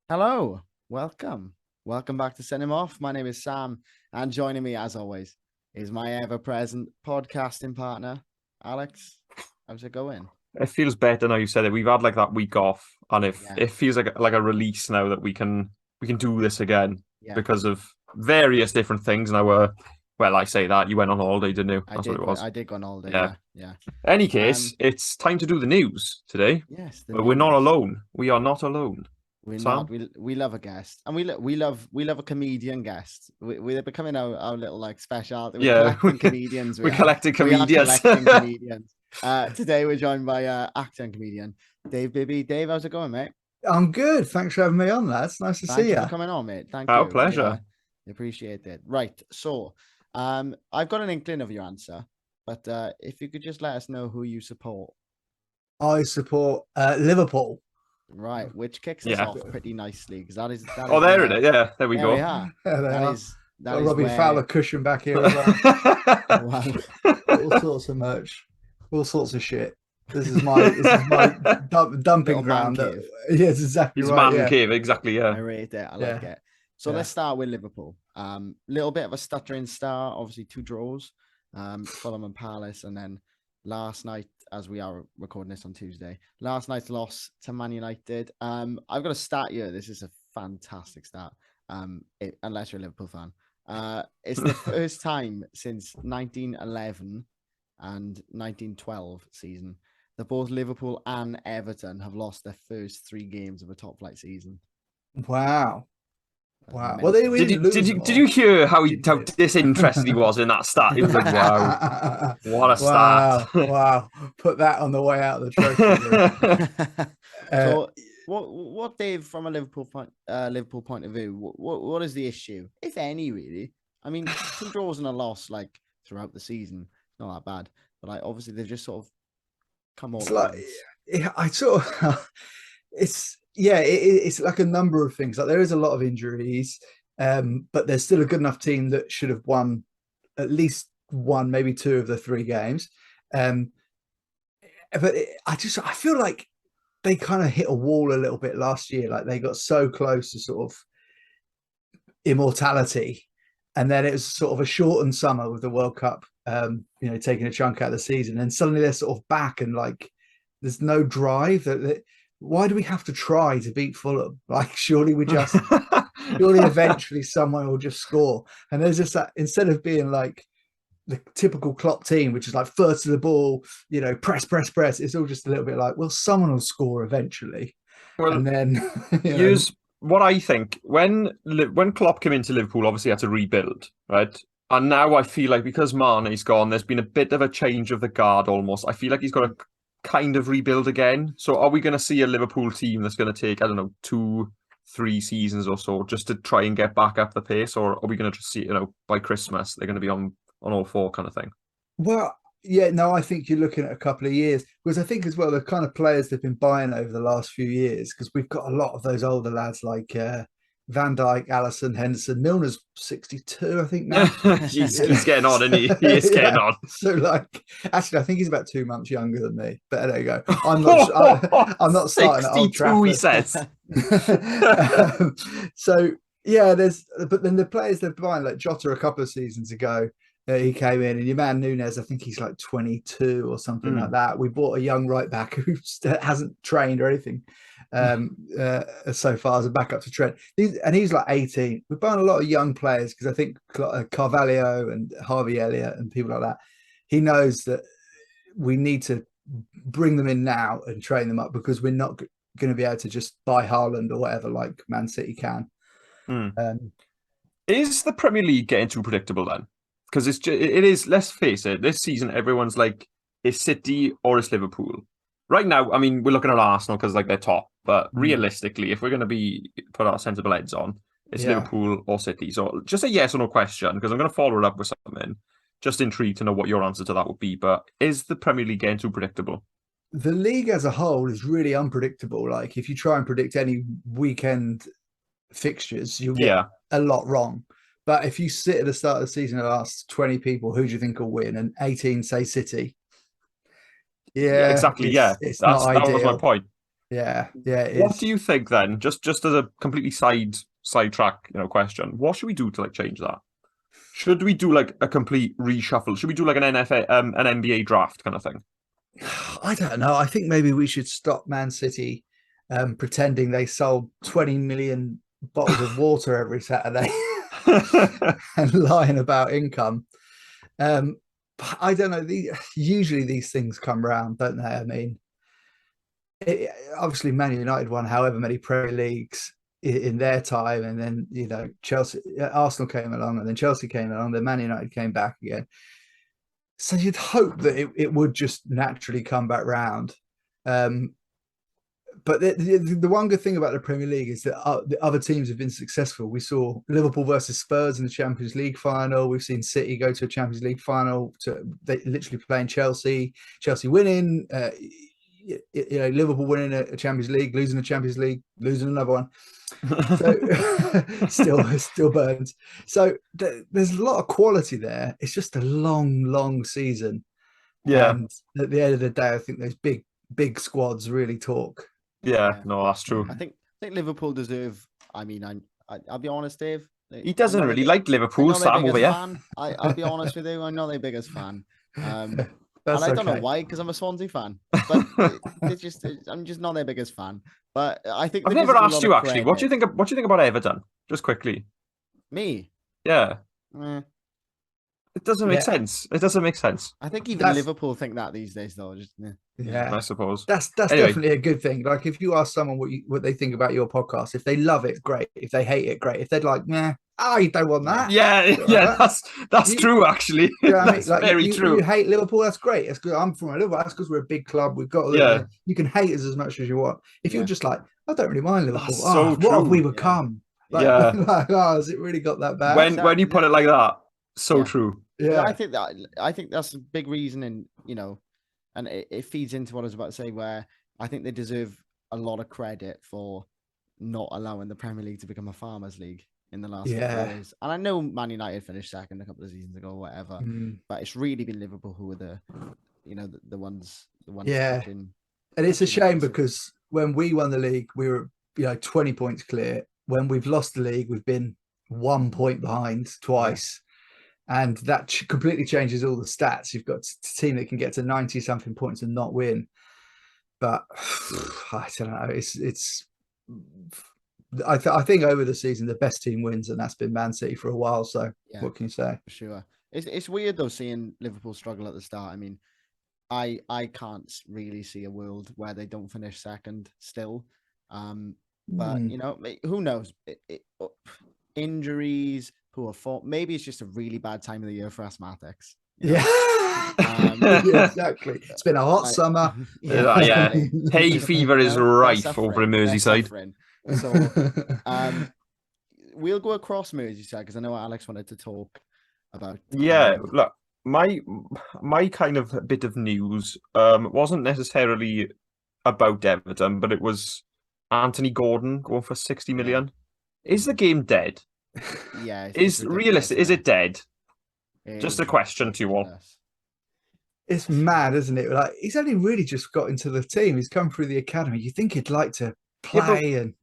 Hello, welcome back to Send Him Off. My name is Sam, and joining me, as always, is my ever-present podcasting partner, Alex. How's it going? It feels better now you said it. We've had like that week off, and Yeah, it feels like a release now that we can do this again yeah, because of various different things. Now, well, I say that you went on holiday, didn't you? I That's what did. it was. I did go on holiday. Yeah. Yeah, yeah. Any case, Um, it's time to do the news today. yes, the But we're not news. alone. We are not alone. We're not. Sam? We love a guest, and we love a comedian guest. We're becoming our little like specialty. We're Yeah, collecting comedians. we collected We are comedians. collecting comedians. Today we're joined by actor and comedian Dave Bibby. Dave, how's it going, mate? I'm good. Thanks for having me on, lads. Nice to Thank see you for you. coming on, mate. Thank Our you. pleasure. Appreciate it. Right. So, I've got an inkling of your answer, but if you could just let us know who you support. I support Liverpool. Right, which kicks us Yeah. off pretty nicely because that Oh, is there it is. Yeah, there we there we go. are. There they That are. is Got Robbie where Fowler cushion back here as well. wow. All sorts of merch, all sorts of shit. This is my dumping Little man ground. cave. Yes, exactly He's right. man Yeah, cave, exactly. Yeah. I rate it. I like yeah, it. So yeah. let's start with Liverpool. Little bit of a stuttering start. Obviously, two draws. Fulham and Palace, and then last night, as we are recording this on Tuesday, last night's loss to Man United. I've got a stat here. This is a fantastic stat. Unless you're a Liverpool fan. It's the first time since 1911 and 1912 season that both Liverpool and Everton have lost their first three games of a top flight season. Wow, That's wow. Well, we mental. didn't lose them Did you all. hear how Did how you? disinterested he was in that stat? He was like, "Wow, what a Wow, stat!" wow. Put that on the way out of the trophy room. So what Dave, from a Liverpool point of view, what is the issue, if any, really? I mean, two draws and a loss like throughout the season, not that bad, but like obviously they've just sort of come all It's at like once. I sort of it's like a number of things. Like there is a lot of injuries, but there's still a good enough team that should have won at least one, maybe two of the three games. Um, but I feel like they kind of hit a wall a little bit last year. Like they got so close to sort of immortality, and then it was sort of a shortened summer with the World Cup, taking a chunk out of the season, and suddenly they're sort of back and like there's no drive. Why do we have to try to beat Fulham? Like surely eventually someone will just score. And there's just that, instead of being like the typical Klopp team, which is like first to the ball, press. It's all just a little bit like, well, someone will score eventually, Well, and then here's what I think. When Klopp came into Liverpool, obviously he had to rebuild, right? And now I feel like because Mane's gone, there's been a bit of a change of the guard almost. I feel like he's got to kind of rebuild again. So are we going to see a Liverpool team that's going to take, I don't know, 2-3 seasons or so just to try and get back up the pace? Or are we going to just see, by Christmas, they're going to be on all four kind of thing? Well, yeah, no, I think you're looking at a couple of years because I think as well the kind of players they've been buying over the last few years, because we've got a lot of those older lads like Van Dijk, Allison, Henderson. Milner's 62, I think now. He's getting on, and he is getting on. So like, actually, I think he's about 2 months younger than me. But there you go. I'm not starting at Old 62, he Trafford. says. So yeah, but then the players they're buying, like Jota a couple of seasons ago, he came in, and your man Nunes, I think he's like 22 or something like that. We bought a young right back who hasn't trained or anything so far as a backup to Trent. He's like 18. We're buying a lot of young players because I think Carvalho and Harvey Elliott and people like that. He knows that we need to bring them in now and train them up because we're not going to be able to just buy Haaland or whatever like Man City can. Is the Premier League getting too predictable then? Because it is, let's face it, this season everyone's like, it's City or it's Liverpool. Right now, I mean, we're looking at Arsenal because like they're top, but realistically, if we're going to put our sensible heads on, it's Liverpool or City. So just a yes or no question, because I'm going to follow it up with something. Just intrigued to know what your answer to that would be. But is the Premier League getting too predictable? The league as a whole is really unpredictable. Like if you try and predict any weekend fixtures, you'll get a lot wrong. But if you sit at the start of the season and ask 20 people, who do you think will win? And 18 say City. Yeah, exactly. it's not ideal. That was my point. Yeah, it What is. do you think then? Just as a completely sidetrack, question. What should we do to like change that? Should we do like a complete reshuffle? Should we do like an an NBA draft kind of thing? I don't know. I think maybe we should stop Man City pretending they sold 20 million bottles of water every Saturday and lying about income. I don't know. Usually these things come round, don't they? I mean, obviously Man United won however many Premier Leagues in their time, and then Chelsea, Arsenal came along, and then Chelsea came along, then Man United came back again. So you'd hope that it would just naturally come back round. But the one good thing about the Premier League is that the other teams have been successful. We saw Liverpool versus Spurs in the Champions League final. We've seen City go to a Champions League final. They literally playing Chelsea winning. Liverpool winning a Champions League, losing a Champions League, losing another one. So still burns. So there's a lot of quality there. It's just a long season. Yeah. And at the end of the day, I think those big squads really talk. Yeah, no, that's true. I think Liverpool deserve. I mean, I'll be honest, Dave. He doesn't really like Liverpool, Sam over here. I'll be honest with you. I'm not their biggest fan. And That's I don't know okay. why, because I'm a Swansea fan. But I'm just not their biggest fan. But I think I've they never deserve a asked lot you of actually. What do you credit. think? What do you think about Everton? Just quickly. Me? Yeah. Eh, It doesn't make sense. It doesn't make sense. I think even That's- Liverpool think that these days, though. Just Yeah. I suppose. That's Anyway. definitely a good thing. Like if you ask someone what they think about your podcast, if they love it, great. If they hate it, great. If they're like, nah, you don't want that. Yeah, that's true actually. You know what I mean? That's Like very true. You hate Liverpool, that's great. That's good. I'm from Liverpool. That's because we're a big club. We've got you can hate us as much as you want. If you're just like, I don't really mind Liverpool. That's so what have we true. become? Yeah. Has it really got that bad? When you put it like that, so Yeah. true. Yeah. I think that's a big reason, and it feeds into what I was about to say, where I think they deserve a lot of credit for not allowing the Premier League to become a farmers' league in the last couple of years. And I know Man United finished second a couple of seasons ago, or whatever, but it's really been Liverpool who are the ones. Yeah. Pushing, and it's a shame because when we won the league, we were 20 points clear. When we've lost the league, we've been 1 point behind twice. And that completely changes all the stats. You've got a team that can get to 90 something points and not win. But I don't know. I think over the season the best team wins, and that's been Man City for a while. So what can you say? For sure. It's weird though seeing Liverpool struggle at the start. I mean, I can't really see a world where they don't finish second still. But who knows? Injuries, poor form. Maybe it's just a really bad time of the year for asthmatics. Yeah. Exactly. It's been a hot summer. Hay fever is rife over in Merseyside. So we'll go across Merseyside because I know Alex wanted to talk about. Look, my kind of bit of news wasn't necessarily about Everton, but it was Anthony Gordon going for 60 million. Is the game dead? Yeah. Is realistic? Is it dead? Just a question to you all. It's mad, isn't it? Like he's only really just got into the team. He's come through the academy. You think he'd like to play, and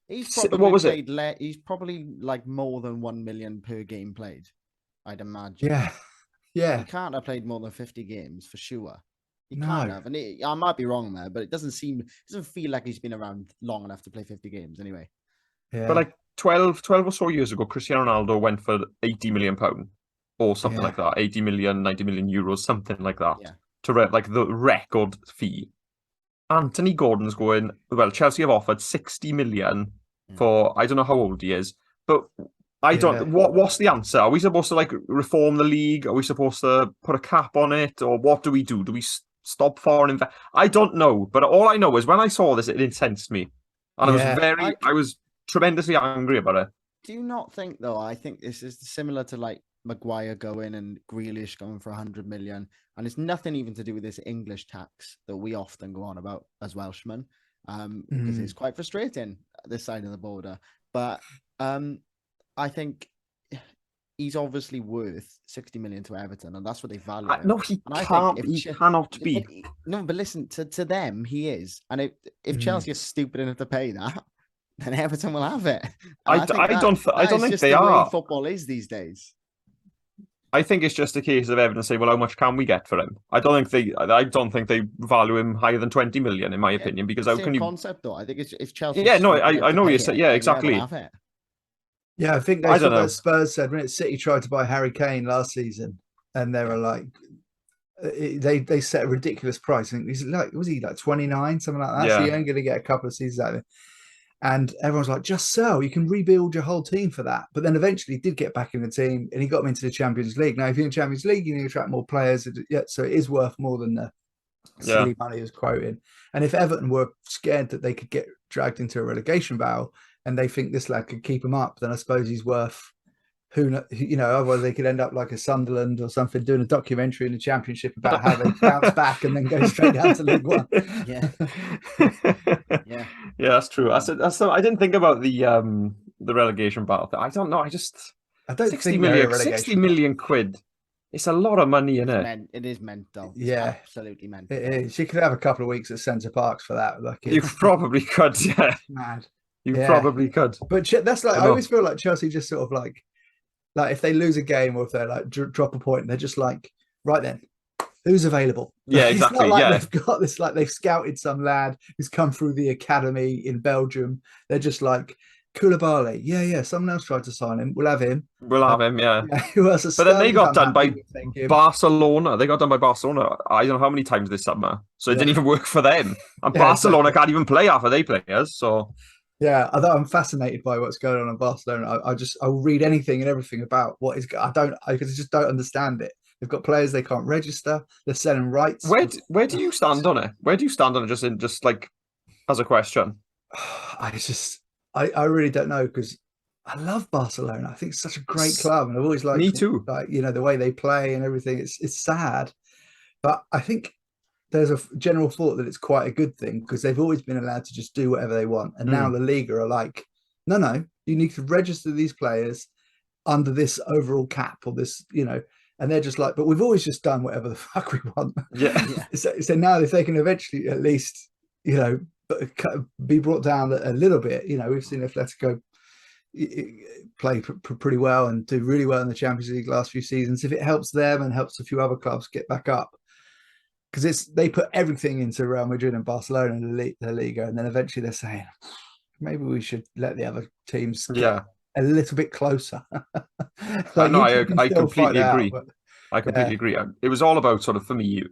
he's probably what was played he's probably like more than 1 million per game played, I'd imagine. Yeah. He can't have played more than 50 games for sure. He can't have, and I might be wrong there, but it doesn't feel like he's been around long enough to play 50 games anyway. Yeah. But like 12 or so years ago, Cristiano Ronaldo went for £80 million or something like that, 80 million, 90 million euros, something like that, to like the record fee. Anthony Gordon's going, well, Chelsea have offered 60 million for, I don't know how old he is, but I don't, what's the answer? Are we supposed to like reform the league? Are we supposed to put a cap on it? Or what do we do? Do we stop foreign investment? I don't know, but all I know is when I saw this, it incensed me. And I was tremendously angry about it. Do you not think, though, I think this is similar to like Maguire going and Grealish going for 100 million, and it's nothing even to do with this English tax that we often go on about as Welshmen, because it's quite frustrating this side of the border. But I think he's obviously worth 60 million to Everton, and that's what they value him. No, he And I can't. think He cannot be. But listen, to them, he is. And if Chelsea are stupid enough to pay that, then Everton will have it. And I don't think just they the are. way football is these days. I think it's just a case of Everton saying, "Well, how much can we get for him?" I don't think they value him higher than 20 million, in my opinion. Because how Same can you? Concept though. I think it's if Chelsea. Yeah, no, I know you said. Yeah, exactly. Yeah, I think I don't know. Spurs said when City tried to buy Harry Kane last season, and they were like, they set a ridiculous price. I think was he like 29, something like that? Yeah. So you're only going to get a couple of seasons out of it. And everyone's like, just sell. You can rebuild your whole team for that. But then eventually he did get back in the team, and he got them into the Champions League. Now, if you're in the Champions League, you need to attract more players. Yeah, so it is worth more than the silly money he was quoting. And if Everton were scared that they could get dragged into a relegation battle, and they think this lad could keep him up, then I suppose he's worth otherwise they could end up like a Sunderland or something, doing a documentary in the Championship about how they bounce back and then go straight down to League One. Yeah. Yeah, that's true. I didn't think about the relegation battle. I don't know. I don't 60 million quid. It's a lot of money, isn't it? It is mental. Yeah, it's absolutely mental. It is. You could have a couple of weeks at Centre Parks for that. You probably could. Yeah, mad. You probably could. But that's like, I always feel like Chelsea just sort of like if they lose a game or if they like drop a point, they're just like, right then, who's available? Yeah, exactly. It's not like they've got this, like they've scouted some lad who's come through the academy in Belgium. They're just like, Koulibaly, yeah. Someone else tried to sign him. We'll have him. Yeah. Who else? But then they got done by Barcelona. They got done by Barcelona. I don't know how many times this summer. So it didn't even work for them. And Barcelona can't even play half of their players. So. Yeah, although I'm fascinated by what's going on in Barcelona. I'll read anything and everything about what is. I just don't understand it. They've got players they can't register. They're selling rights. Where do you stand on it? Where do you stand on it? Just like as a question. I really don't know, because I love Barcelona. I think it's such a great club, and I've always liked. Me too. Like, the way they play and everything. It's sad, but I think there's a general thought that it's quite a good thing, because they've always been allowed to just do whatever they want. And now the Liga are like, no, you need to register these players under this overall cap or this, and they're just like, but we've always just done whatever the fuck we want. Yeah. So now if they can eventually at least, be brought down a little bit, we've seen Atletico play pretty well and do really well in the Champions League last few seasons. If it helps them and helps a few other clubs get back up, because they put everything into Real Madrid and Barcelona in the Liga, and then eventually they're saying maybe we should let the other teams get a little bit closer. I completely agree. I completely agree. It was all about sort of, for me,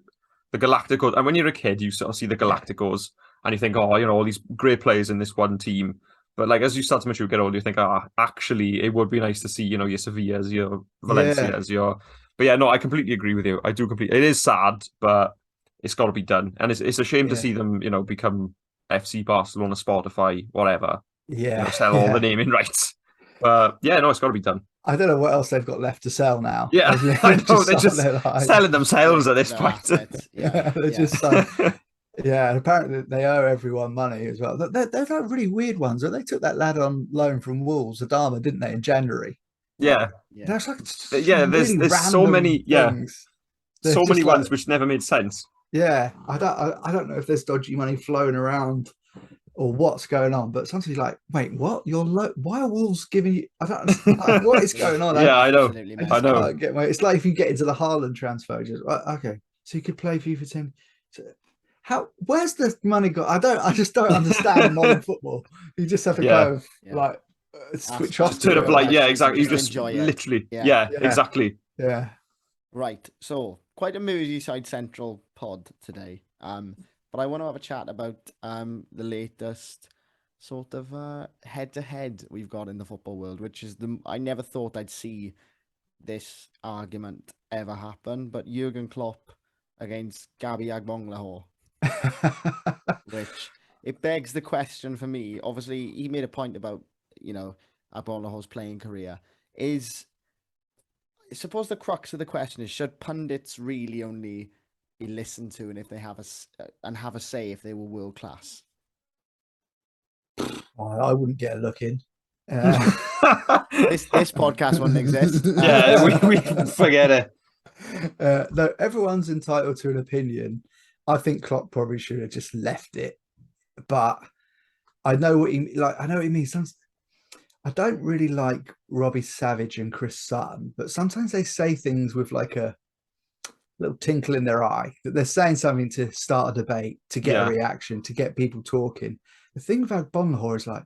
the Galacticos. And when you're a kid, you sort of see the Galacticos and you think, all these great players in this one team. But like as you start to mature, get older, you think, actually, it would be nice to see, your Sevillas, your Valencias, your. But yeah, no, I completely agree with you. I do completely. It is sad, but it's got to be done, and it's a shame to see them, become FC Barcelona, Spotify, whatever. Yeah, sell all the naming rights. But yeah, no, it's got to be done. I don't know what else they've got left to sell now. Yeah, I know they're just selling themselves at this point. They're just like, and apparently they owe everyone money as well. They're like really weird ones. They took that lad on loan from Wolves, Adama, didn't they, in January? Yeah. That's like there's so many things. So many ones which never made sense. Yeah, I don't know if there's dodgy money flowing around or what's going on, but sometimes you're like, wait, what? Why are Wolves giving you? I don't understand what is going on. I know. I know. It's like if you get into the Haaland transfer, just okay, so you could play for you for 10. Where's the money go? I just don't understand modern football. You just have to go like switch off. Turn up like exactly. You just literally exactly. Yeah. Right. So quite a Merseyside central pod today. But I want to have a chat about the latest sort of head-to-head we've got in the football world, which is I never thought I'd see this argument ever happen, but Jurgen Klopp against Gabi Agbonlahor, which it begs the question for me. Obviously, he made a point about, Agbonlahor's playing career. I suppose the crux of the question is, should pundits really only be listened to and if they have a say if they were world class? I wouldn't get a look in. This podcast wouldn't exist. Yeah, we forget it. Though everyone's entitled to an opinion, I think Klopp probably should have just left it. But I know what he like. I know what he means. I don't really like Robbie Savage and Chris Sutton, but sometimes they say things with like a little tinkle in their eye that they're saying something to start a debate, to get a reaction, to get people talking. The thing about Bonhor is like,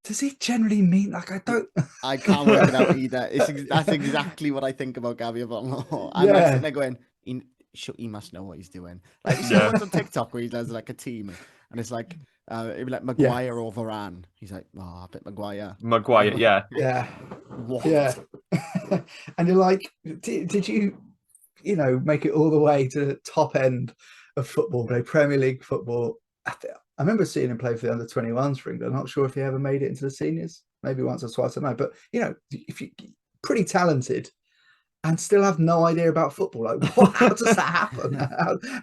does he generally mean like I can't work it out either. That's exactly what I think about Gabby Bonhor. I'm like sitting there going, he must know what he's doing. Like you see ones on TikTok where he does like a team and it's like it'd be like Maguire or Varane. He's like, a bit Maguire. Yeah. What? Yeah. And you're like, did you make it all the way to the top end of football, play Premier League football? I remember seeing him play for the under-21s for England. I'm not sure if he ever made it into the seniors, maybe once or twice, I don't know. But, if you're pretty talented and still have no idea about football, like, how does that happen?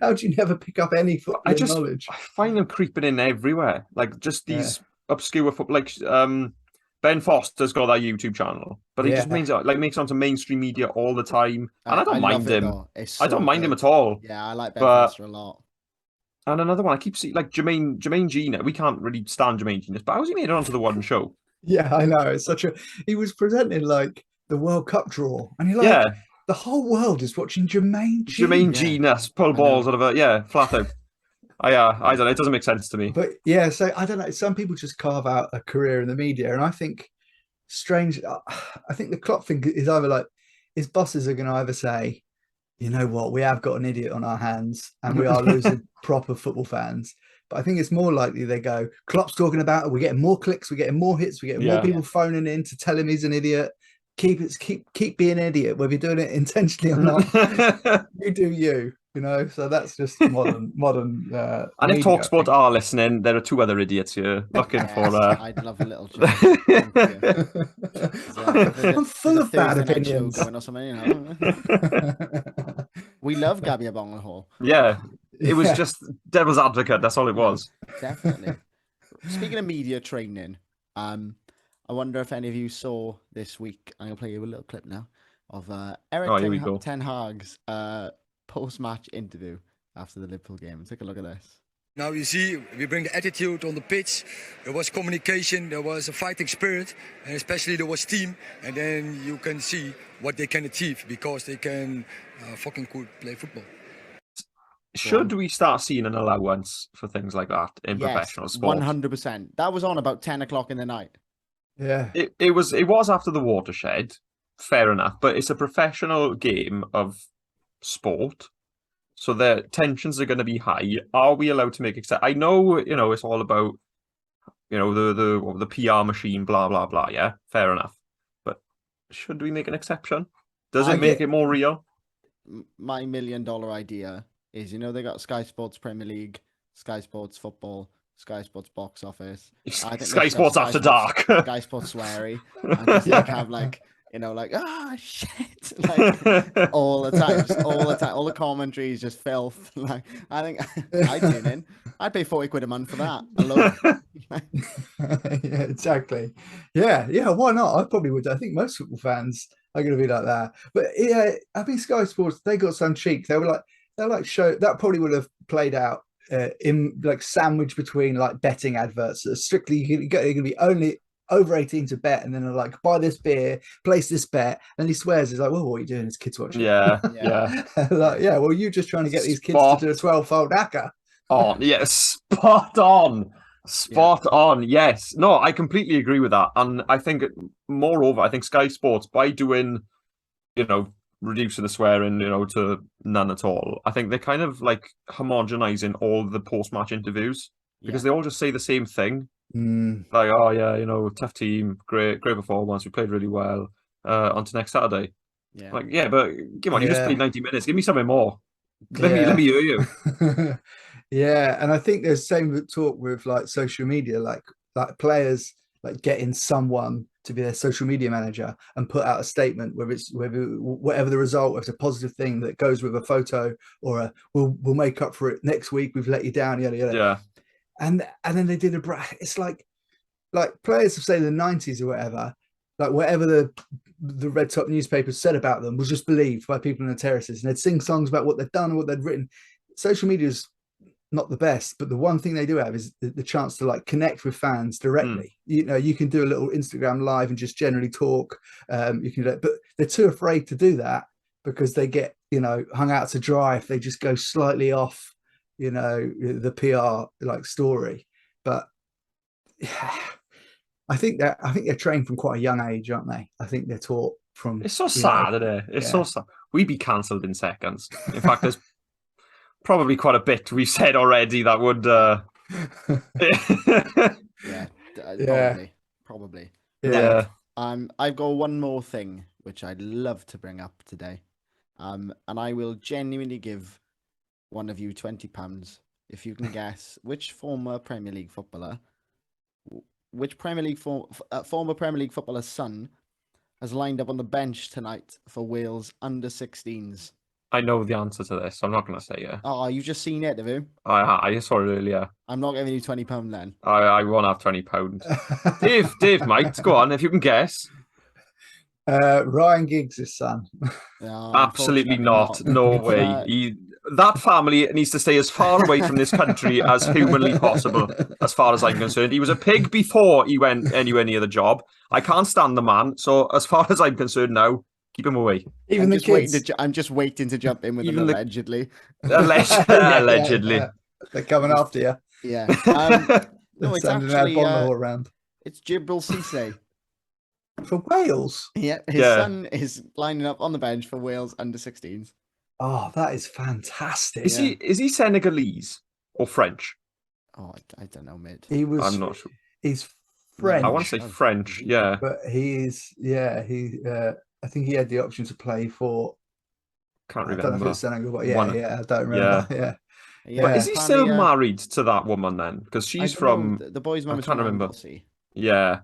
How do you never pick up any football knowledge? I find them creeping in everywhere. Like, just these obscure football, like, Ben Foster's got that YouTube channel, but he just makes it onto mainstream media all the time. And I don't mind him. I don't mind him at all. Yeah, I like Ben Foster a lot. And another one, I keep seeing, like, Jermaine Gina. We can't really stand Jermaine Gina, but how's he made it onto the one show? Yeah, I know. It's he was presenting, like, the World Cup draw. And you're like, the whole world is watching Jermaine Gina. Jermaine Gina pull balls out of it. Flat out. I don't know. It doesn't make sense to me. But, yeah, so I don't know. Some people just carve out a career in the media. And I think I think the Klopp thing is either like, his bosses are going to either say, you know what, we have got an idiot on our hands and we are losing proper football fans. But I think it's more likely they go, Klopp's talking about it. We're getting more clicks. We're getting more hits. We're getting more people phoning in to tell him he's an idiot. Keep being an idiot, whether you're doing it intentionally or not. You do you. So that's just modern. And if TalkSport are listening, there are two other idiots here looking for. I'd love a little joke. I'm full of bad opinions. Or something, We love Gabby Bonhor. Yeah, it was just devil's advocate. That's all it was. Definitely. Speaking of media training, I wonder if any of you saw this week. I'm gonna play you a little clip now of Erik Ten Hag's post-match interview after the Liverpool game. Take a look at this. Now you see, we bring the attitude on the pitch. There was communication, there was a fighting spirit, and especially there was team. And then you can see what they can achieve because they can fucking good play football. Should we start seeing an allowance for things like that in professional sport? 100%. That was on about 10 o'clock in the night. Yeah. It was after the watershed. Fair enough, but it's a professional game of sport, so the tensions are going to be high. Are we allowed to make I know, it's all about, the PR machine, blah blah blah. Yeah, fair enough. But should we make an exception? Does it make it more real? My $1 million idea is, they got Sky Sports Premier League, Sky Sports Football, Sky Sports Box Office. I think Sky Sports After Dark. Sky Sports Sweary. And just have shit, like all the time, all the commentary is just filth. Like, I think I'd tune in. I'd pay 40 quid a month for that alone. Yeah, exactly. Yeah, why not? I probably would. I think most football fans are going to be like that. But yeah, I think Sky Sports, they got some cheek. They're like show that probably would have played out in like sandwich between like betting adverts. Strictly, you're going to be only over 18 to bet, and then they're like, buy this beer, place this bet, and he swears, he's like, well, what are you doing? It's kids watching. Yeah. Like, well, you're just trying to get these kids to do a 12-fold ACCA. Spot on. Yes. No, I completely agree with that. And I think, moreover, I think Sky Sports, by doing, reducing the swearing, to none at all, I think they're kind of like homogenizing all the post-match interviews because they all just say the same thing. Like, oh yeah, tough team, great performance, we played really well. On to next Saturday. Yeah. Like, but come on, you just played 90 minutes. Give me something more. Let me hear you. Yeah, and I think there's same talk with like social media, like players like getting someone to be their social media manager and put out a statement, whatever the result, if it's a positive thing that goes with a photo or we'll make up for it next week. We've let you down, yada yada. Yeah. And then they did it's like players of say the 90s or whatever, like whatever the red top newspapers said about them was just believed by people in the terraces, and they'd sing songs about what they'd done and what they'd written. Social media is not the best, but the one thing they do have is the chance to like connect with fans directly. You know, you can do a little Instagram live and just generally talk. You can, but they're too afraid to do that because they get, you know, hung out to dry if they just go slightly off, you know, the PR like story. But yeah, I think they're trained from quite a young age, aren't they? I think they're taught from. It's so sad, isn't it? It's so sad. We'd be cancelled in seconds. In fact, there's probably quite a bit we've said already that would. Probably. Yeah. I've got one more thing which I'd love to bring up today, and I will genuinely give one of you £20 if you can guess which former Premier League footballer, former Premier League footballer's son has lined up on the bench tonight for Wales under-16s. I know the answer to this. So I'm not going to say it. Oh, you've just seen it, have you? I saw it earlier. I'm not giving you £20 then. I won't have £20. Dave might go on if you can guess. Ryan Giggs' son. No, Absolutely not. No way. That family needs to stay as far away from this country as humanly possible, as far as I'm concerned. He was a pig before he went anywhere near the job. I can't stand the man. So as far as I'm concerned now, keep him away. Even the kids. I'm just waiting to jump in with them allegedly. Allegedly. Yeah. They're coming after you. Yeah. No, it's actually around. It's Djibril Cissé. For Wales? Yeah, his son is lining up on the bench for Wales under-16s. Oh, that is fantastic. Is he Senegalese or French? Oh, I don't know, mate. I'm not sure. He's French. I want to say French, yeah. But he is, I think he had the option to play for. Can't remember. I don't know if it's Senegal, but I don't remember. Yeah. But is he still married to that woman then? Because she's from the boy's mum. I can't remember. Anglesey. Yeah.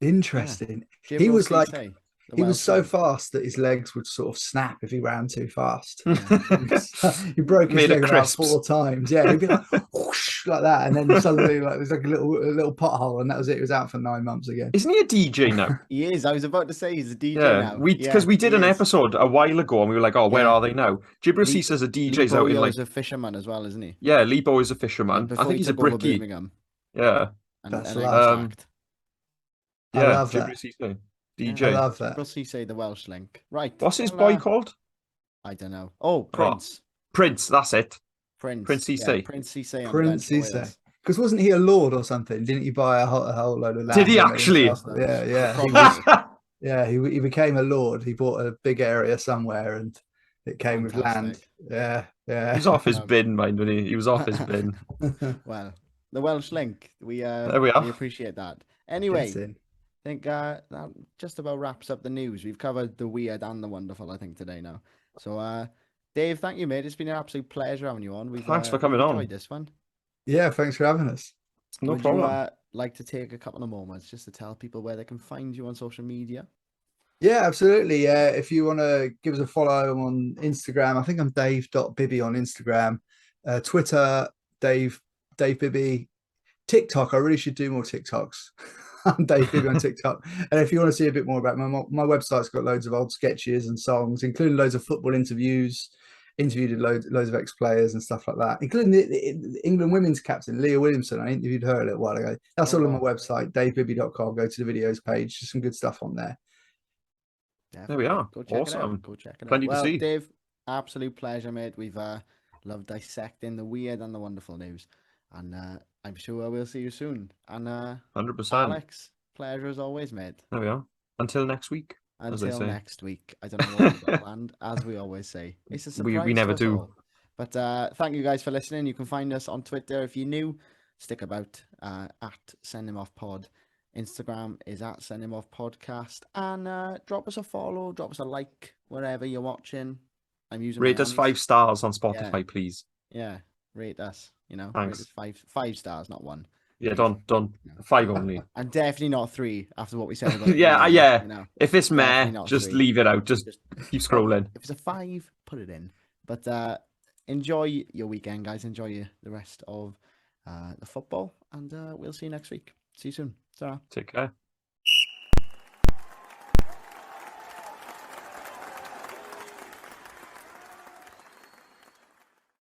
Interesting. Yeah. He was like. Cissé, he was so fast that his legs would sort of snap if he ran too fast. He broke his leg about 4 times. Yeah, he'd be like whoosh, like that, and then suddenly like there's like a little pothole, and that was it. He was out for 9 months again. Isn't he a DJ now? He is. I was about to say he's a DJ now. Because we did an episode a while ago, and we were like, "Oh, where are they now?" Djibril Cissé's a DJ's out in like. He's a fisherman as well, isn't he? Yeah, Lebo is a fisherman. I think he's a brickie. Yeah, that's fact. I love that. Djibril Cissé. DJ. I love that. Djibril Cissé, the Welsh link. Right. What's his boy called? I don't know. Oh, Prince. Prince, that's it. Prince Cissé. Yeah, Prince Cissé. Prince Cissé. Because wasn't he a lord or something? Didn't he buy a whole load of land? Did he actually? Yeah. He became a lord. He bought a big area somewhere, and it came with land. Yeah. He's off his bin, mind, wasn't he? He was off his bin. Well, the Welsh link. There we are. We appreciate that. Anyway. I think that just about wraps up the news. We've covered the weird and the wonderful, I think, today now. So, Dave, thank you, mate. It's been an absolute pleasure having you on. Thanks for coming on. Enjoyed this one. Yeah, thanks for having us. No problem. Would you like to take a couple of moments just to tell people where they can find you on social media? Yeah, absolutely. If you want to give us a follow on Instagram, I think I'm Dave.Bibby on Instagram. Twitter, Dave Bibby. TikTok, I really should do more TikToks. I'm Dave Bibby on TikTok. And if you want to see a bit more about my website's got loads of old sketches and songs, including loads of football interviews, interviewed loads of ex-players and stuff like that, including the England women's captain, Leah Williamson. I interviewed her a little while ago. That's all on my website, davebibby.com. Go to the videos page. There's some good stuff on there. Definitely. There we are. Go check awesome. It out. Go check it Plenty out. to see. Dave, absolute pleasure, mate. We've loved dissecting the weird and the wonderful news. And I'm sure we'll see you soon. And 100%. Alex, pleasure as always, mate. There we are. Until next week. Until next week. I don't know what we've got planned. As we always say, it's a surprise. We never do. All. But thank you guys for listening. You can find us on Twitter if you're new. Stick about at Send Him Off Pod. Instagram is at Send Him Off Podcast. And drop us a follow, drop us a like wherever you're watching. I'm using rate us 5 stars on Spotify, please. Yeah, rate us. You know, thanks. Rate us 5 stars, not 1. Yeah, don't 5 only. And definitely not 3 after what we said about yeah. You know, if it's meh, just 3. Leave it out. Just keep scrolling. If it's a 5, put it in. But enjoy your weekend, guys. Enjoy the rest of the football, and we'll see you next week. See you soon. Ta-ra. Take care.